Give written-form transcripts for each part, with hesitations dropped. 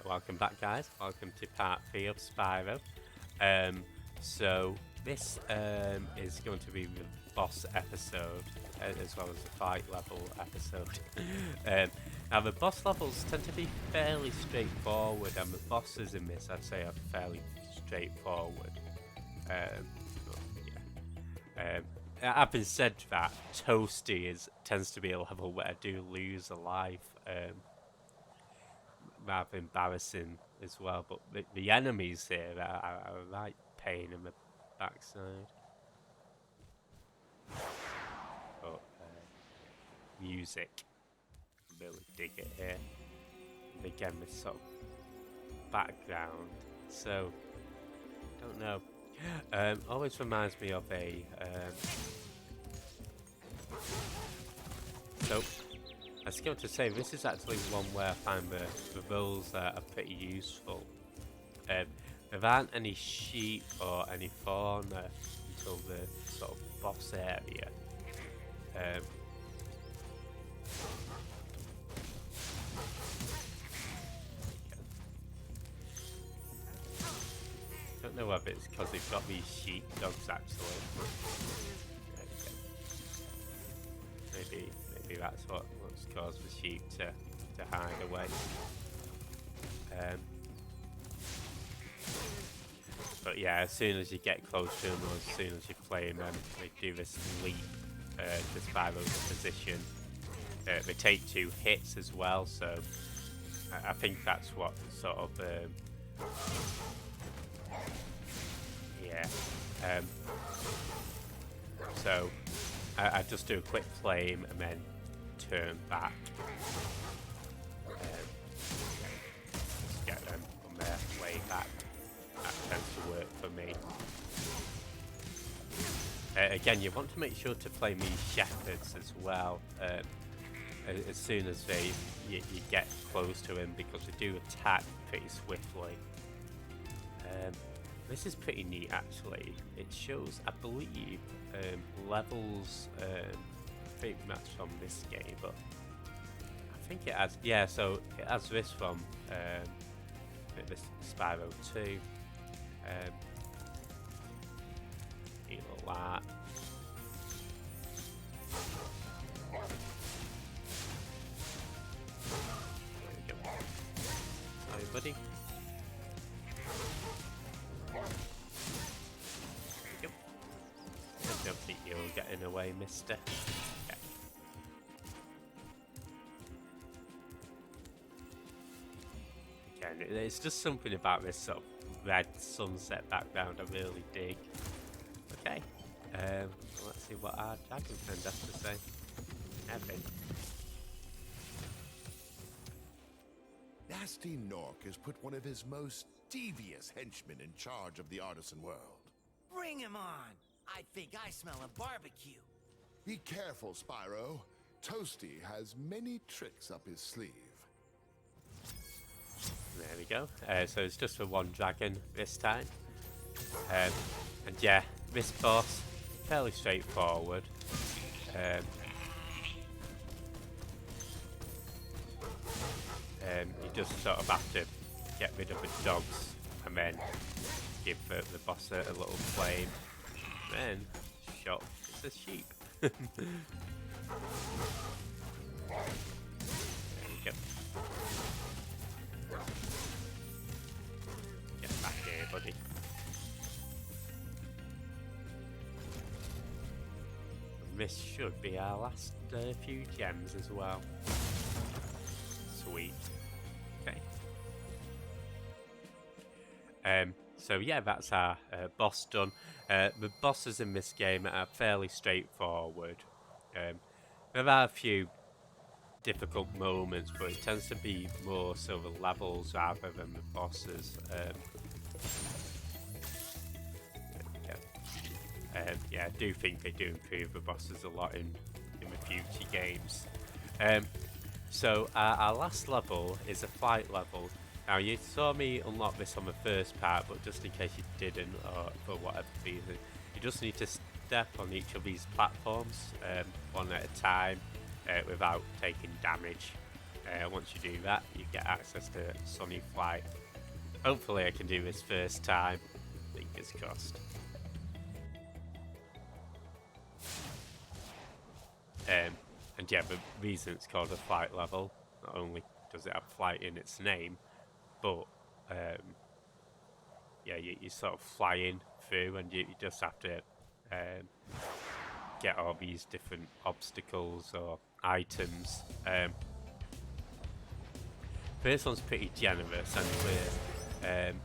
Welcome back, guys. Welcome to part 3 of Spyro. So this is going to be the boss episode, as well as the fight level episode. Now the boss levels tend to be fairly straightforward, and the bosses in this, I'd say, are fairly straightforward. Having said that, Toasty tends to be a level where I do lose a life. Rather embarrassing as well, but the enemies here are a right pain in the backside. But music, really dig it here. And again, this sort of background, so don't know. Always reminds me of a so. I was going to say, this is actually one where I find the rolls are pretty useful. There aren't any sheep or any fauna until the sort of boss area. Don't know whether it's because they've got these sheep dogs actually. Maybe that's what's caused the sheep to hide away. But yeah, as soon as you get close to them, or as soon as you play them, they do this leap to Spyro's position. They take 2 hits as well, so I think that's what sort of yeah. So I just do a quick flame and then turn back. Just get them on their way back. That tends to work for me. Again, you want to make sure to play these shepherds as well. As soon as you get close to him, because they do attack pretty swiftly. This is pretty neat actually. It shows, I believe, levels pretty much from this game, but I think it has, yeah, so it has this from this Spyro 2. Neat little art. There we go. Sorry, buddy. I don't think you're getting away, mister. Okay. Again, it's just something about this sort of red sunset background I really dig. Okay, let's see what our dragon friend has to say. Evan. Nasty Nork has put one of his most devious henchmen in charge of the artisan world. Bring him on! I think I smell a barbecue. Be careful, Spyro. Toasty has many tricks up his sleeve. There we go. So it's just for one dragon this time. And yeah, this boss, fairly straightforward. You just sort of have to get rid of the dogs and then give the boss a little flame. Then shot. It's a sheep. There we go. Get back here, buddy. And this should be our last few gems as well. Sweet. Okay. So yeah, that's our boss done. The bosses in this game are fairly straightforward. There are a few difficult moments, but it tends to be more so the levels rather than the bosses. There we go. Yeah, I do think they do improve the bosses a lot in the future games. So our last level is a fight level. Now, you saw me unlock this on the first part, but just in case you didn't, or for whatever reason, you just need to step on each of these platforms, one at a time, without taking damage. Once you do that, you get access to Sunny Flight. Hopefully I can do this first time. Fingers crossed. And yeah, the reason it's called a flight level, not only does it have flight in its name, but yeah, you're sort of flying through, and you just have to get all these different obstacles or items. First one's pretty generous, and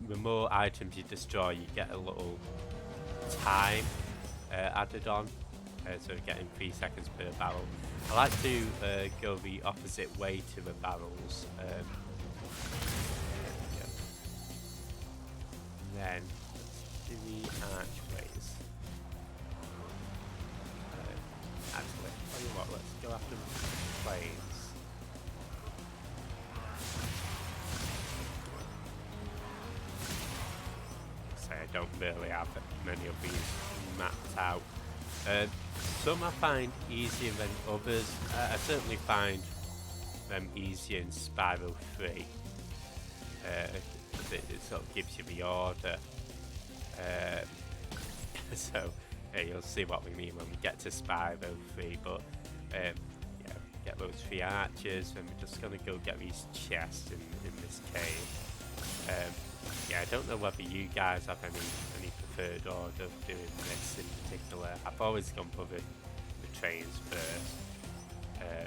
the more items you destroy, you get a little time added on. So getting 3 seconds per barrel. I like to go the opposite way to the barrels. Yeah. And then let's do the archways. Actually, tell you what, let's go after the planes. Say I don't really have many of these mapped out. Some I find easier than others. I certainly find them easier in Spyro 3. It sort of gives you the order. So you'll see what we mean when we get to Spyro 3. But yeah, get those 3 archers, and we're just going to go get these chests in this cave. Yeah, I don't know whether you guys have any preferred order of doing this in particular. I've always gone for the trains first. I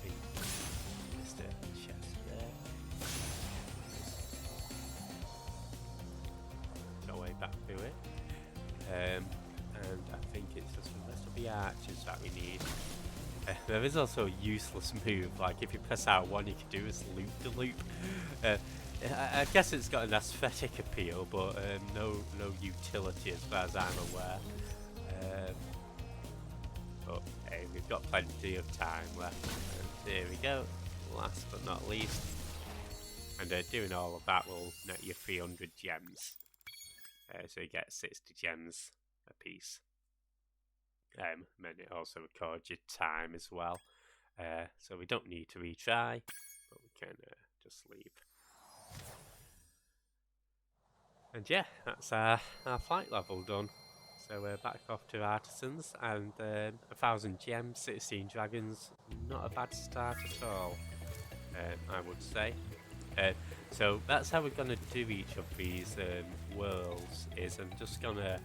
think there's a chest there. Go way back through it. And I think it's just the rest of the archers that we need. There is also a useless move, like if you press R1 you can do this loop-de-loop. I guess it's got an aesthetic appeal, but no utility as far as I'm aware. But hey, we've got plenty of time left. And here we go, last but not least. And doing all of that will net you 300 gems. So you get 60 gems a piece. And then it also records your time as well. So we don't need to retry, but we can just leave. And yeah, that's our flight level done. So we're back off to Artisans, and 1,000 gems, 16 dragons. Not a bad start at all, I would say. So that's how we're going to do each of these worlds. Is I'm just going to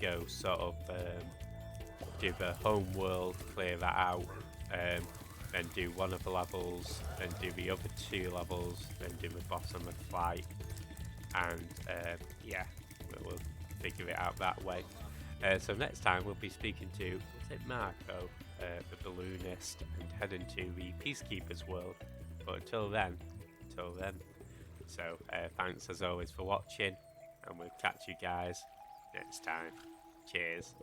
go sort of do the home world, clear that out, then do one of the levels, then do the other 2 levels, then do the boss on the flight, and yeah, we'll figure it out that way. So next time we'll be speaking to, is it Marco, the balloonist, and heading to the Peacekeeper's world. But until then, so thanks as always for watching, and we'll catch you guys next time. Cheers.